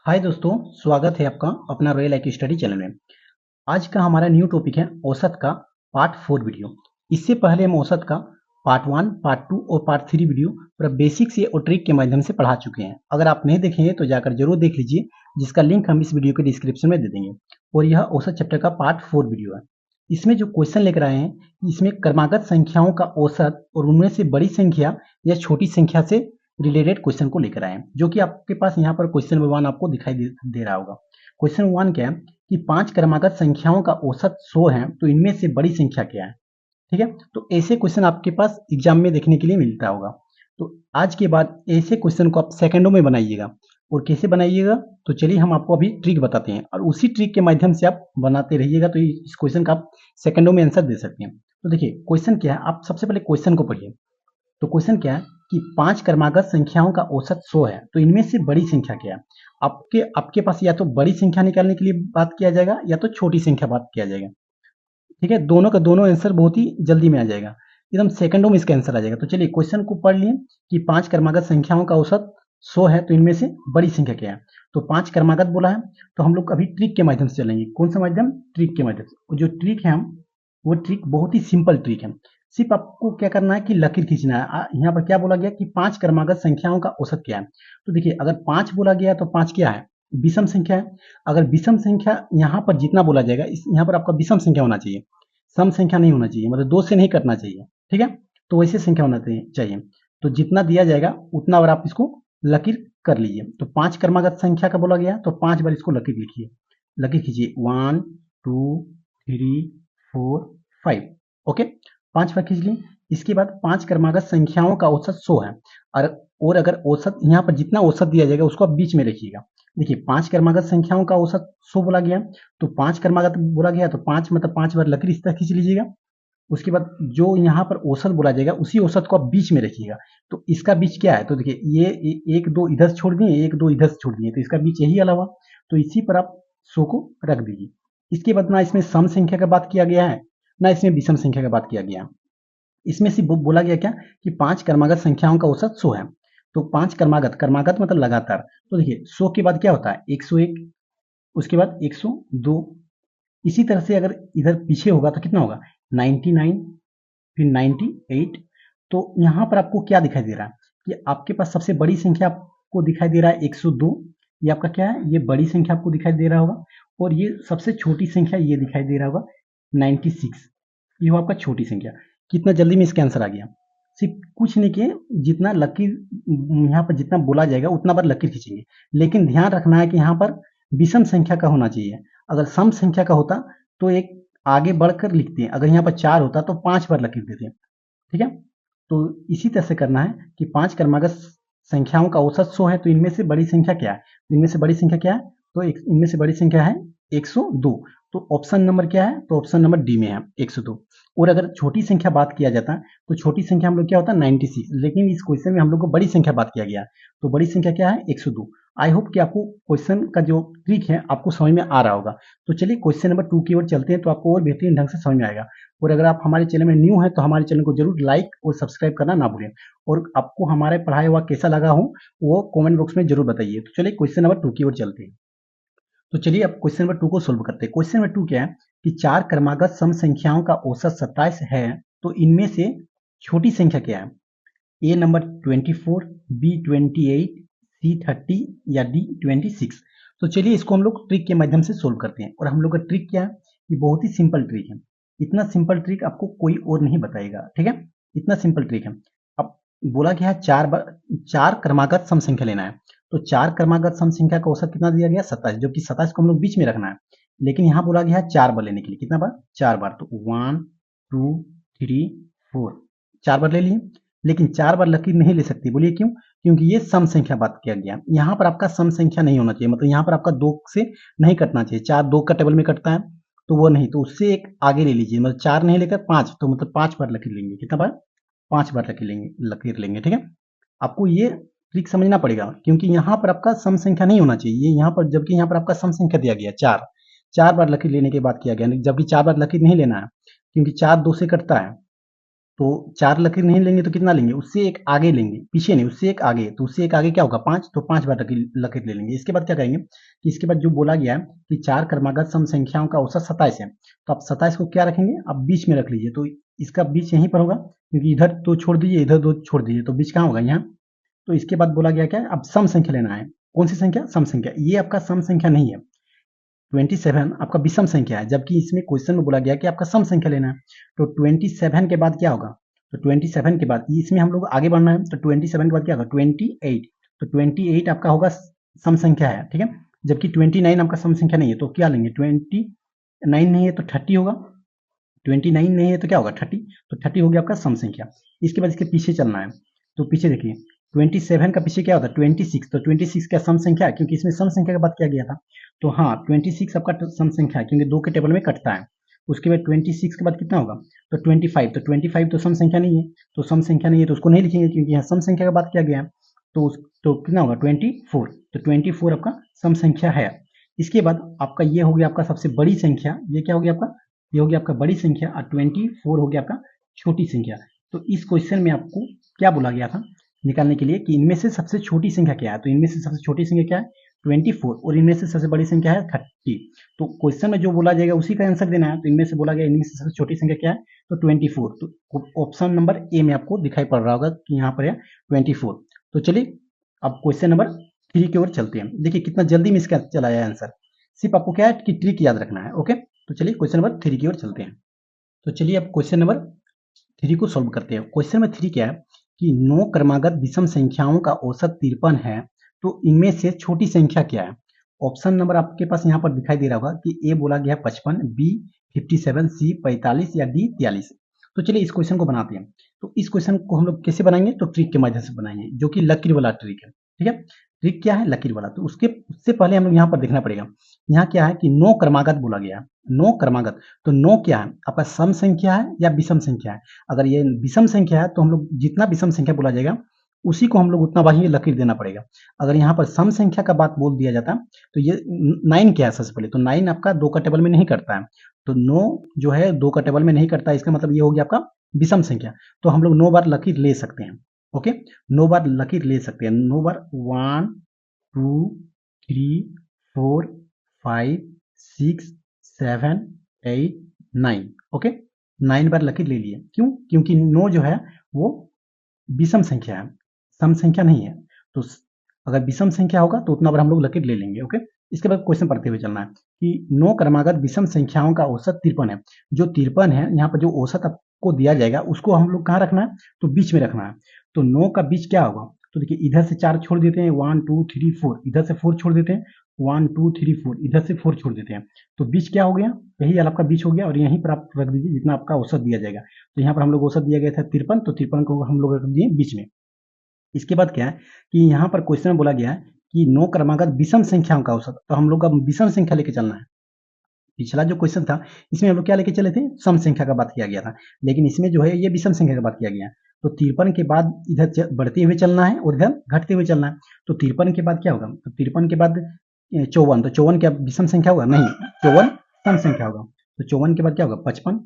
हाय दोस्तों, स्वागत है आपका अपना रॉयल आईक्यू स्टडी चैनल में। आज का हमारा न्यू टॉपिक है औसत का पार्ट 4 वीडियो। इससे पहले हम औसत का पार्ट 1, पार्ट 2 और पार्ट 3 वीडियो पूरा बेसिक से और ट्रिक के माध्यम से पढ़ा चुके हैं। अगर आप नहीं देखे हैं तो जाकर जरूर देख लीजिए, जिसका लिंक हम इस वीडियो के डिस्क्रिप्शन में दे देंगे। और यह औसत चैप्टर का पार्ट 4 वीडियो है। इसमें जो क्वेश्चन लेकर आए हैं, इसमें क्रमागत संख्याओं का औसत और उनमें से बड़ी संख्या या छोटी संख्या से रिलेटेड क्वेश्चन को लेकर आए हैं, जो कि आपके पास यहाँ पर क्वेश्चन नंबर 1 आपको दिखाई दे रहा होगा। क्वेश्चन 1 क्या है कि 5 क्रमागत संख्याओं का औसत 100 है, तो इनमें से बड़ी संख्या क्या है। ठीक है, तो ऐसे क्वेश्चन आपके पास एग्जाम में देखने के लिए मिलता होगा। तो आज के बाद ऐसे क्वेश्चन को आप सेकंडों में बनाइएगा। और कैसे बनाइएगा, तो चलिए हम आपको अभी ट्रिक बताते हैं और उसी ट्रिक के माध्यम से आप बनाते रहिएगा, तो इस क्वेश्चन का आप सेकंडों में आंसर दे सकते हैं। तो देखिए क्वेश्चन क्या है, आप सबसे पहले क्वेश्चन को पढ़िए। तो क्वेश्चन क्या है कि 5 क्रमागत संख्याओं का औसत 100 है, तो इनमें से बड़ी संख्या क्या है। आपके पास या तो बड़ी संख्या निकालने के लिए बात किया जाएगा या तो छोटी संख्या बात किया जाएगा। ठीक है, दोनों का दोनों आंसर बहुत ही जल्दी में आ जाएगा, एकदम सेकंडों में इसका आंसर आ जाएगा। तो चलिए क्वेश्चन को पढ़ लिए कि 5 क्रमागत संख्याओं का औसत 100 है, तो इनमें से बड़ी संख्या क्या है। तो 5 क्रमागत बोला है, तो हम लोग अभी ट्रिक के माध्यम से चलेंगे। कौन सा माध्यम? ट्रिक के माध्यम से। जो ट्रिक है वो ट्रिक बहुत ही सिंपल ट्रिक है। सिर्फ आपको क्या करना है कि लकीर खींचना है। यहाँ पर क्या बोला गया कि 5 क्रमागत संख्याओं का औसत क्या है। तो देखिए अगर 5 बोला गया तो 5 क्या है? विषम संख्या है। अगर विषम संख्या यहाँ पर जितना बोला जाएगा, यहाँ पर आपका विषम संख्या होना चाहिए, सम संख्या नहीं होना चाहिए, मतलब 2 से नहीं कटना चाहिए। ठीक है, तो वैसे संख्या होना चाहिए। तो जितना दिया जाएगा उतना बार आप इसको लकीर कर लीजिए। तो 5 क्रमागत संख्या का बोला गया, तो 5 बार इसको लकीर लिखिए, लकीर खींचिए 1 2 3 4 5। ओके, 5 बार खींच लिए। इसके बाद 5 क्रमागत संख्याओं का औसत 100 है। और अगर औसत यहाँ पर जितना औसत दिया जाएगा उसको आप बीच में रखिएगा। देखिए 5 क्रमागत संख्याओं का औसत 100 बोला गया, तो 5 क्रमागत बोला गया, तो 5 मतलब 5 बार लकीर इस तरह खींच लीजिएगा। उसके बाद जो यहाँ पर औसत बोला जाएगा उसी औसत को आप बीच में रखिएगा। तो इसका बीच क्या है? तो देखिए ये एक दो इधर छोड़ दिए, एक दो इधर छोड़ दिए, तो इसका बीच यही अलावा, तो इसी पर आप 100 को रख दीजिए। इसके बाद ना इसमें सम संख्या का बात किया गया है, ना इसमें विषम संख्या का बात किया गया। इसमें से बोला गया क्या कि 5 क्रमागत संख्याओं का औसत 100 है। तो 5 क्रमागत, क्रमागत मतलब लगातार। तो देखिए 100 के बाद क्या होता है? 101, उसके बाद 102। इसी तरह से अगर इधर पीछे होगा तो कितना होगा? 99, फिर 98। तो यहाँ पर आपको क्या दिखाई दे रहा है कि आपके पास सबसे बड़ी संख्या आपको दिखाई दे रहा है 102। ये आपका क्या है? ये बड़ी संख्या आपको दिखाई दे रहा होगा। और ये सबसे छोटी संख्या ये दिखाई दे रहा होगा 96। ये हो आपका छोटी संख्या। कितना जल्दी में इसका आंसर आ गया। सिर्फ कुछ नहीं किए, जितना लकीर यहाँ पर जितना बोला जाएगा उतना बार लकीर खींचेंगे। लेकिन ध्यान रखना है कि यहाँ पर विषम संख्या का होना चाहिए। अगर सम संख्या का होता तो एक आगे बढ़कर लिखते हैं। अगर यहाँ पर 4 होता तो 5 बार लकीर देते हैं। ठीक है, तो इसी तरह से करना है कि 5 क्रमागत संख्याओं का औसत 100 है, तो इनमें से बड़ी संख्या क्या है? इनमें से बड़ी संख्या क्या है? तो इनमें से बड़ी संख्या है 102। तो ऑप्शन नंबर क्या है? तो ऑप्शन नंबर डी में है 102। और अगर छोटी संख्या बात किया जाता है तो छोटी संख्या हम लोग क्या होता है? 96। लेकिन इस क्वेश्चन में हम लोग को बड़ी संख्या बात किया गया है, तो बड़ी संख्या क्या है? 102। आई होप कि आपको क्वेश्चन का जो ट्रिक है आपको समझ में आ रहा होगा। तो चलिए क्वेश्चन नंबर 2 की ओर चलते हैं, तो आपको और बेहतरीन ढंग से समझ में आएगा। और अगर आप हमारे चैनल में न्यू हैं तो हमारे चैनल को जरूर लाइक और सब्सक्राइब करना ना भूलें। और आपको हमारे पढ़ाया हुआ कैसा लगा हो वो कमेंट बॉक्स में जरूर बताइए। तो चलिए क्वेश्चन नंबर 2 की ओर चलते हैं। तो चलिए अब क्वेश्चन नंबर 2 को सोल्व करते हैं। क्वेश्चन नंबर 2 क्या है कि 4 क्रमागत सम संख्याओं का औसत 27 है, तो इनमें से छोटी संख्या क्या है? ए नंबर 24, बी 28, सी 30 या डी 26। तो चलिए इसको हम लोग ट्रिक के माध्यम से सोल्व करते हैं। और हम लोग का ट्रिक क्या है? ये बहुत ही सिंपल ट्रिक है। इतना सिंपल ट्रिक आपको कोई और नहीं बताएगा। ठीक है, इतना सिंपल ट्रिक है। अब बोला गया है 4 क्रमागत सम संख्या लेना है। तो 4 क्रमागत सम संख्या का औसत कितना दिया गया? 27, जबकि 27 को हम लोग बीच में रखना है। लेकिन यहाँ बोला गया है 4 बार लेने के लिए। कितना बार? 4 बार। तो 1 2 3 4, 4 बार ले लिए। लेकिन 4 बार लकीर नहीं ले सकती। बोलिए क्यों? क्योंकि ये सम संख्या बात किया गया। यहाँ पर आपका सम संख्या नहीं होना चाहिए, मतलब यहाँ पर आपका 2 से नहीं कटना चाहिए। 4 2 का टेबल में कटता है तो वो नहीं, तो उससे एक आगे ले लीजिए, मतलब 4 नहीं लेकर 5, तो मतलब 5 बार लकीर लेंगे। कितना बार? 5 बार लकीर लेंगे। ठीक है, आपको ये ट्रिक समझना पड़ेगा, क्योंकि यहाँ पर आपका सम संख्या नहीं होना चाहिए यहाँ पर, जबकि यहाँ पर आपका सम संख्या दिया गया 4। 4 बार लकीर लेने की बात किया गया, जबकि 4 बार लकीर नहीं लेना है, क्योंकि 4 2 से कटता है। तो 4 लकीर नहीं लेंगे तो कितना लेंगे, उससे एक आगे लेंगे, पीछे नहीं, उससे एक आगे, तो उससे एक आगे क्या होगा 5, तो 5 बार लकीर ले लेंगे। इसके बाद क्या करेंगे कि इसके बाद जो बोला गया है कि 4 क्रमागत सम संख्याओं का औसत 27 है, तो आप 27 को क्या रखेंगे, आप बीच में रख लीजिए, तो इसका बीच यहीं पर होगा, क्योंकि इधर 2 छोड़ दीजिए, इधर 2 छोड़ दीजिए, तो बीच कहाँ होगा, यहाँ। तो इसके बाद बोला गया क्या है, अब सम संख्या लेना है। कौन सी संख्या, सम संख्या। ये आपका सम संख्या नहीं है, 27 आपका विषम संख्या है, जबकि इसमें क्वेश्चन में बोला गया कि आपका सम संख्या लेना है। तो 27 के बाद क्या होगा, तो 27 के बाद इसमें हम लोग आगे बढ़ना है, तो 27 के बाद क्या होगा 28, तो 28 आपका होगा सम संख्या है, ठीक है। जबकि 29 आपका सम संख्या नहीं है, तो क्या लेंगे, 29 नहीं है तो 30 होगा, 29 नहीं है तो क्या होगा 30, तो 30 हो गया आपका सम संख्या। इसके बाद इसके पीछे चलना है, तो पीछे देखिए 27 का पीछे क्या होता है 26, तो 26 क्या सम संख्या है, क्योंकि इसमें सम संख्या की बात किया गया था। तो हाँ 26 आपका सम संख्या है, क्योंकि 2 के टेबल में कटता है। उसके बाद 26 के बाद कितना होगा, तो 25, तो 25 तो सम संख्या नहीं है, तो सम संख्या नहीं है तो उसको नहीं लिखेंगे, क्योंकि यहाँ सम संख्या की बात किया गया है। तो कितना होगा 24, तो 24 आपका सम संख्या है। इसके बाद आपका ये हो गया आपका सबसे बड़ी संख्या, ये क्या हो गया आपका, ये हो गया आपका बड़ी संख्या, और 24 हो गया आपका छोटी संख्या। तो इस क्वेश्चन में आपको क्या बोला गया था निकालने के लिए कि इनमें से सबसे छोटी संख्या क्या है, तो इनमें से सबसे छोटी संख्या क्या है 24, और इनमें से सबसे बड़ी संख्या है 30। तो क्वेश्चन में जो बोला जाएगा उसी का आंसर देना है। तो इनमें से बोला गया इनमें से सबसे छोटी संख्या क्या है, तो 24। तो ऑप्शन नंबर ए में आपको दिखाई पड़ रहा होगा कि यहाँ पर है 24। तो चलिए अब क्वेश्चन नंबर 3 की ओर चलते हैं। देखिए कितना जल्दी में इसका चला है आंसर, सिर्फ आपको क्या है कि ट्रिक याद रखना है। ओके, तो चलिए क्वेश्चन नंबर 3 की ओर चलते हैं। तो चलिए अब क्वेश्चन नंबर 3 को सॉल्व करते हैं। क्वेश्चन नंबर 3 क्या है कि 9 क्रमागत विषम संख्याओं का औसत 53 है, तो इनमें से छोटी संख्या क्या है। ऑप्शन नंबर आपके पास यहाँ पर दिखाई दे रहा होगा कि ए बोला गया 55, बी 57, सी 45 या डी 43। तो चलिए इस क्वेश्चन को बनाते हैं। तो इस क्वेश्चन को हम लोग कैसे बनाएंगे, तो ट्रिक के माध्यम से बनाएंगे, जो कि लकीर वाला ट्रिक है, ठीक है। ट्रिक क्या है, लकीर वाला। तो उससे पहले हम लोग यहाँ पर देखना पड़ेगा, यहाँ क्या है कि 9 क्रमागत बोला गया है, 9 क्रमागत। तो 9 क्या है आपका सम संख्या है या विषम संख्या है। अगर ये विषम संख्या है तो हम लोग जितना विषम संख्या बोला जाएगा उसी को हम लोग उतना बार ही लकीर देना पड़ेगा। अगर यहाँ पर सम संख्या का बात बोल दिया जाता तो ये 9 क्या है सबसे पहले, तो 9 आपका 2 का टेबल में नहीं करता है, तो 9 जो है 2 का टेबल में नहीं करता है, इसका मतलब ये हो गया आपका विषम संख्या। तो हम लोग 9 बार लकीर ले सकते हैं। ओके, 9 बार लकीर ले सकते हैं, 9 बार 1 2 3 4 5 6 7 8 9। ओके, 9 बार लकीर ले लिए, क्यों, क्योंकि 9 जो है वो विषम संख्या है, सम संख्या नहीं है। तो अगर विषम संख्या होगा तो उतना बार हम लोग लकीर ले लेंगे। ओके, इसके बाद क्वेश्चन पढ़ते हुए चलना है कि 9 क्रमागत विषम संख्याओं का औसत 53 है। जो 53 है यहाँ पर जो औसत आपको दिया जाएगा उसको हम लोग कहाँ रखना है, तो बीच में रखना है। तो 9 का बीच क्या होगा, तो देखिए इधर से 4 छोड़ देते हैं, 1 2 3 4, इधर से 4 छोड़ देते हैं, 1 2 3 4, इधर से 4 छोड़ देते हैं। तो बीच क्या हो गया, यही आपका बीच हो गया, और यहीं पर आप रख दीजिए जितना आपका औसत दिया जाएगा। तो यहाँ पर हम लोग औसत दिया गया था 53, तो 53 को हम लोग रख दिए बीच में। इसके बाद क्या है कि यहाँ पर क्वेश्चन में बोला गया है कि 9 क्रमागत विषम संख्याओं का औसत, तो हम लोग अब विषम संख्या लेके चलना है। पिछला जो क्वेश्चन था इसमें हम लोग क्या लेके चले थे, सम संख्या का बात किया गया था, लेकिन इसमें जो है ये विषम संख्या का बात किया गया है। तो 53 के बाद इधर बढ़ते हुए चलना है और इधर घटते हुए चलना है। तो 53 के बाद क्या होगा, तो 53 के बाद 54, तो 54 क्या विषम संख्या होगा, नहीं, 54 सम संख्या होगा। तो 54 के बाद क्या होगा 55,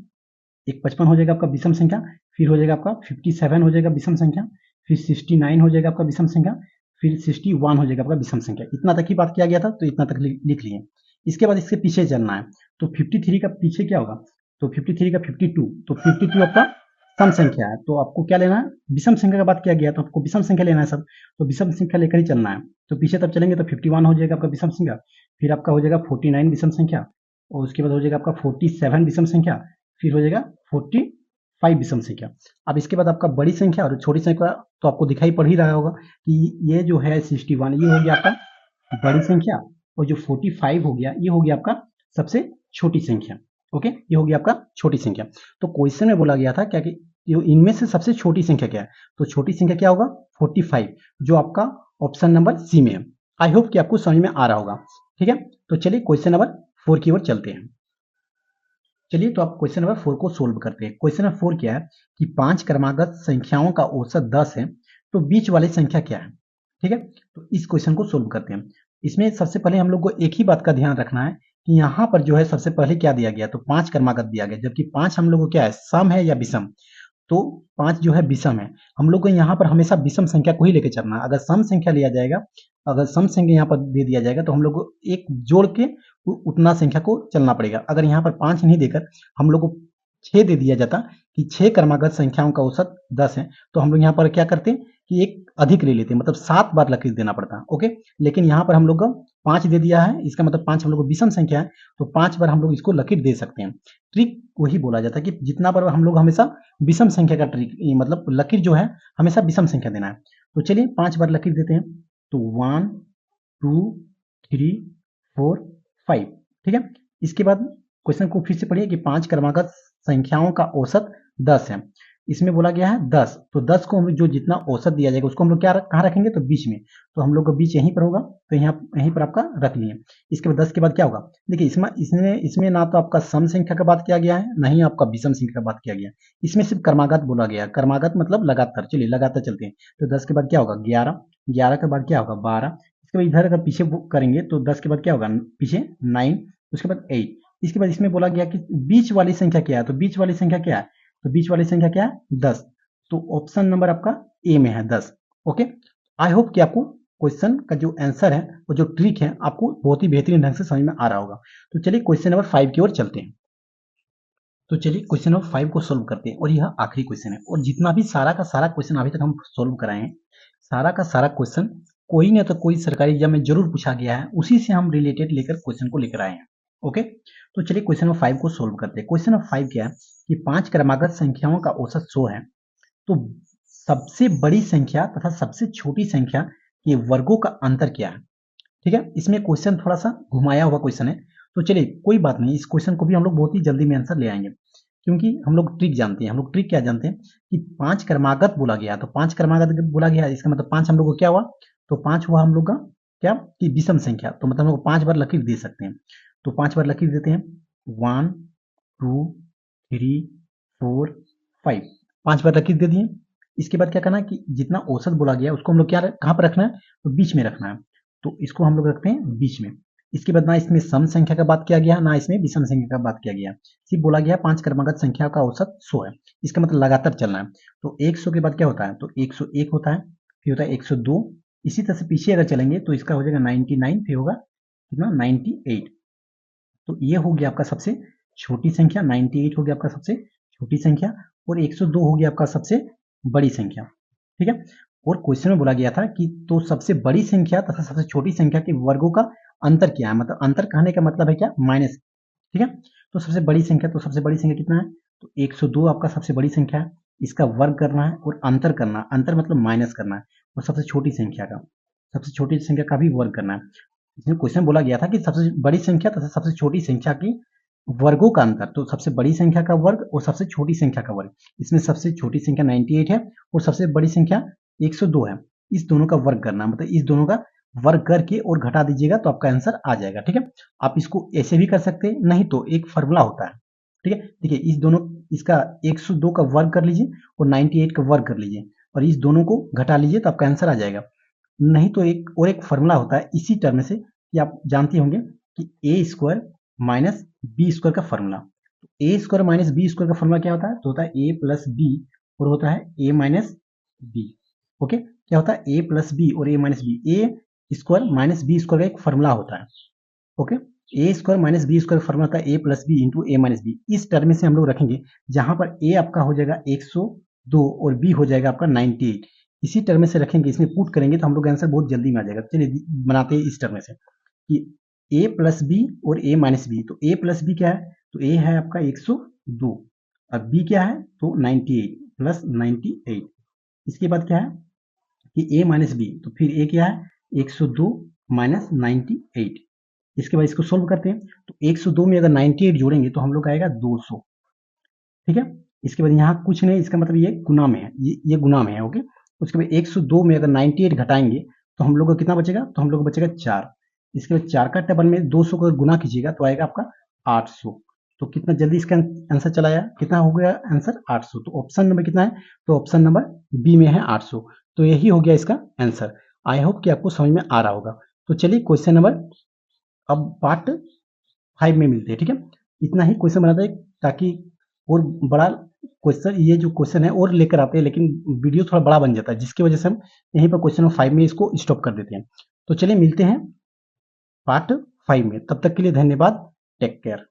एक 55 हो जाएगा आपका विषम संख्या, फिर हो जाएगा आपका 57 हो जाएगा विषम संख्या, फिर 69 हो जाएगा आपका विषम संख्या, फिर 61 हो जाएगा आपका विषम संख्या। इतना तक ही बात किया गया था, तो इतना तक लिख लिए। इसके बाद इसके पीछे चलना है, तो 53 का पीछे क्या होगा, तो 53 का 52, तो 52 आपका सम संख्या है, तो आपको क्या लेना है, विषम संख्या का बात किया गया तो आपको विषम संख्या लेना है सब, तो विषम संख्या लेकर ही चलना है। तो पीछे तब चलेंगे तो 51 हो जाएगा आपका विषम संख्या, फिर आपका हो जाएगा 49 विषम संख्या, और उसके बाद हो जाएगा आपका 47 विषम संख्या, फिर हो जाएगा 45 विषम संख्या। अब इसके बाद आपका बड़ी संख्या और छोटी संख्या तो आपको दिखाई पड़ ही रहा होगा कि ये जो है 61 ये हो गया आपका बड़ी संख्या, और जो 45 हो गया ये हो गया आपका सबसे छोटी संख्या। ओके, ये हो गया आपका छोटी संख्या। तो क्वेश्चन में बोला गया था क्या कि इनमें से सबसे छोटी संख्या क्या है, तो छोटी संख्या क्या होगा 45, जो आपका ऑप्शन नंबर सी में है। आई होप कि आपको समझ में आ रहा होगा, ठीक है। तो चलिए क्वेश्चन नंबर 4 की ओर चलते हैं। चलिए तो आप क्वेश्चन नंबर 4 को सोल्व करते हैं। क्वेश्चन नंबर 4 क्या है कि 5 क्रमागत संख्याओं का औसत 10 है, तो बीच वाली संख्या क्या है, ठीक है। तो इस क्वेश्चन को सोल्व करते हैं। इसमें सबसे पहले हम लोग को एक ही बात का ध्यान रखना है कि यहाँ पर जो है सबसे पहले क्या दिया गया, तो 5 क्रमागत दिया गया, जबकि 5 हम लोग को क्या है, सम है या विषम। तो 5 जो है विषम है। हम लोग को यहाँ पर हमेशा विषम संख्या को ही लेके चलना है। अगर सम संख्या लिया जाएगा, अगर सम संख्या यहाँ पर दे दिया जाएगा तो हम लोग को एक जोड़ के उतना संख्या को चलना पड़ेगा। अगर यहाँ पर 5 नहीं देकर हम लोग को 6 दे दिया जाता कि 6 क्रमागत संख्याओं का औसत 10 है, तो हम लोग यहाँ पर क्या करते कि एक अधिक ले लेते, मतलब 7 बार लकीर देना पड़ता। ओके, लेकिन यहाँ पर हम लोग को 5 दे दिया है, इसका मतलब 5 हम लोग को विषम संख्या है, तो 5 बार हम लोग इसको लकीर दे सकते हैं। ट्रिक वही बोला जाता है कि जितना बार हम लोग हमेशा विषम संख्या का ट्रिक, मतलब लकीर जो है हमेशा विषम संख्या देना है। तो चलिए 5 बार लकीर देते हैं। तो 1 2 3 4 5, ठीक है। इसके बाद क्वेश्चन को फिर से पढ़िए कि 5 क्रमागत संख्याओं का औसत 10 है। इसमें बोला गया है 10, तो 10 को हम लोग जो जितना औसत दिया जाएगा उसको हम लोग क्या कहाँ रखेंगे, तो बीच में। तो हम लोग का बीच यहीं पर होगा, तो यहीं पर आपका रख लिए। इसके बाद 10 के बाद क्या होगा, देखिए इसमें ना तो आपका सम संख्या का बात किया गया है, ना ही आपका विषम संख्या का बात किया गया है। इसमें सिर्फ क्रमागत बोला गया है। क्रमागत मतलब लगातार। चलिए लगातार चलते हैं। तो 10 के बाद क्या होगा 11, 11 के बाद क्या होगा 12, इसके बाद इधर अगर पीछे करेंगे तो 10 के बाद क्या होगा पीछे 9, उसके बाद 8। इसके बाद इसमें बोला गया कि बीच वाली संख्या क्या है, तो बीच वाली संख्या क्या है, तो बीच वाली संख्या क्या है 10। तो ऑप्शन नंबर आपका ए में है 10। ओके, आई होप कि आपको क्वेश्चन का जो आंसर है वो जो ट्रिक है आपको बहुत ही बेहतरीन ढंग से समझ में आ रहा होगा। तो चलिए क्वेश्चन नंबर 5 की ओर चलते हैं। तो चलिए क्वेश्चन नंबर 5 को सोल्व करते हैं, और यह आखिरी क्वेश्चन है। और जितना भी सारा का सारा क्वेश्चन अभी तक हम सोल्व कराए हैं, सारा का सारा क्वेश्चन कोई ना तो कोई सरकारी एग्जाम में जरूर पूछा गया है, उसी से हम रिलेटेड लेकर क्वेश्चन को लेकर आए हैं। ओके, तो चलिए क्वेश्चन नंबर 5 को सोल्व करते हैं। क्वेश्चन नंबर 5 क्या है कि 5 क्रमागत संख्याओं का औसत 100 है, तो सबसे बड़ी संख्या तथा सबसे छोटी संख्या के वर्गों का अंतर क्या है। ठीक है, इसमें क्वेश्चन थोड़ा सा घुमाया हुआ क्वेश्चन है। तो चलिए कोई बात नहीं, इस क्वेश्चन को भी हम लोग बहुत ही जल्दी में आंसर ले आएंगे, क्योंकि हम लोग ट्रिक जानते हैं। हम लोग ट्रिक क्या जानते हैं कि 5 क्रमागत बोला गया, तो 5 क्रमागत बोला गया, इसका मतलब 5 हम लोग को क्या हुआ, तो 5 हुआ हम लोग का क्या कि विषम संख्या, तो मतलब हम लोग 5 बार लकीर दे सकते हैं। तो 5 बार लकीर देते हैं, 1 2 3 4 5, 5 बार लकीर दे दिए। इसके बाद क्या करना है कि जितना औसत बोला गया उसको हम लोग क्या कहाँ पर रखना है, तो बीच में रखना है। तो इसको हम लोग रखते हैं बीच में। इसके बाद ना इसमें सम संख्या का बात किया गया, ना इसमें विषम संख्या का बात किया गया। सिर्फ बोला गया 5 क्रमागत संख्या का औसत 100 है, इसका मतलब लगातार चलना है। तो 100 के बाद क्या होता है, तो 101 होता है, फिर होता है 102। इसी तरह से पीछे अगर चलेंगे तो इसका हो जाएगा 99, फिर होगा कितना 98। तो ये हो गया आपका सबसे छोटी संख्या, 98 हो गया आपका सबसे छोटी संख्या, और 102 हो गया आपका सबसे बड़ी संख्या। ठीक है, और क्वेश्चन में बोला गया था कि तो सबसे बड़ी संख्या तथा सबसे छोटी संख्या के वर्गों का अंतर क्या है, मतलब अंतर कहने का मतलब है क्या, माइनस। ठीक है, तो सबसे बड़ी संख्या, तो सबसे बड़ी संख्या कितना है, तो 102 आपका सबसे बड़ी संख्या है, इसका वर्ग करना है और अंतर करना, अंतर मतलब माइनस करना है, और सबसे छोटी संख्या का, सबसे छोटी संख्या का भी वर्ग करना है। इसमें क्वेश्चन बोला गया था कि सबसे बड़ी संख्या तथा सबसे छोटी संख्या की वर्गों का अंतर, तो सबसे बड़ी संख्या का वर्ग और सबसे छोटी संख्या का वर्ग। इसमें सबसे छोटी संख्या 98 है और सबसे बड़ी संख्या 102 है, इस दोनों का वर्ग करना, मतलब इस दोनों का वर्ग करके और घटा दीजिएगा तो आपका आंसर आ जाएगा। ठीक है, आप इसको ऐसे भी कर सकते हैं, नहीं तो एक फॉर्मूला होता है। ठीक है, देखिए इस दोनों, इसका 102 का वर्ग कर लीजिए और 98 का वर्ग कर लीजिए और इस दोनों को घटा लीजिए तो आपका आंसर आ जाएगा। नहीं तो एक फॉर्मूला होता है इसी टर्म से, कि आप जानते होंगे कि ए स्क्वायर माइनस बी स्क्वायर का फॉर्मूला। ए स्क्वायर माइनस बी स्क्वायर का फॉर्मूला क्या होता है, तो होता है ए प्लस बी और होता है ए माइनस बी। ओके, क्या होता है ए प्लस बी और A minus B, A square minus B square का एक फॉर्मूला होता है। Okay, A square minus B square formula होता है A plus B into A minus B. इस टर्म से हम लोग रखेंगे जहां पर ए आपका हो जाएगा 102 और बी हो जाएगा आपका 98। इसी टर्म से रखेंगे, इसमें पुट करेंगे तो हम लोग आंसर बहुत जल्दी में आ जाएगा। चलिए बनाते हैं इस टर्म से कि ए प्लस बी और ए माइनस बी। तो ए प्लस बी क्या है, तो ए है आपका 102 और बी क्या है, तो 98 प्लस 98। इसके बाद क्या है कि ए माइनस बी, तो फिर ए क्या है 102 माइनस 98। इसके बाद इसको सोल्व करते हैं, तो 102 में अगर 98 जोड़ेंगे तो हम लोग आएगा 200। ठीक है, इसके बाद यहाँ कुछ नहीं, इसका मतलब ये गुना में है, ये गुना में है। ओके, उसके बाद 102 में अगर 98 घटाएंगे तो हम लोग को कितना बचेगा, तो हम लोग को बचेगा 4। इसके बाद 4 का टेबल में 200 को गुना कीजिएगा तो आएगा आपका 800। तो कितना जल्दी इसका आंसर चला आया, कितना हो गया आंसर 800। तो ऑप्शन नंबर कितना है, तो ऑप्शन नंबर बी में है 800। तो यही हो गया इसका आंसर। आई होप कि आपको समझ में आ रहा होगा। तो चलिए क्वेश्चन नंबर अब पार्ट 5 में मिलते हैं। ठीक है, इतना ही क्वेश्चन बनाते हैं ताकि और बड़ा क्वेश्चन, ये जो क्वेश्चन है और लेकर आते हैं, लेकिन वीडियो थोड़ा बड़ा बन जाता है, जिसकी वजह से हम यहीं पर क्वेश्चन नंबर 5 में इसको स्टॉप कर देते हैं। तो चलिए मिलते हैं पार्ट 5 में, तब तक के लिए धन्यवाद, टेक केयर।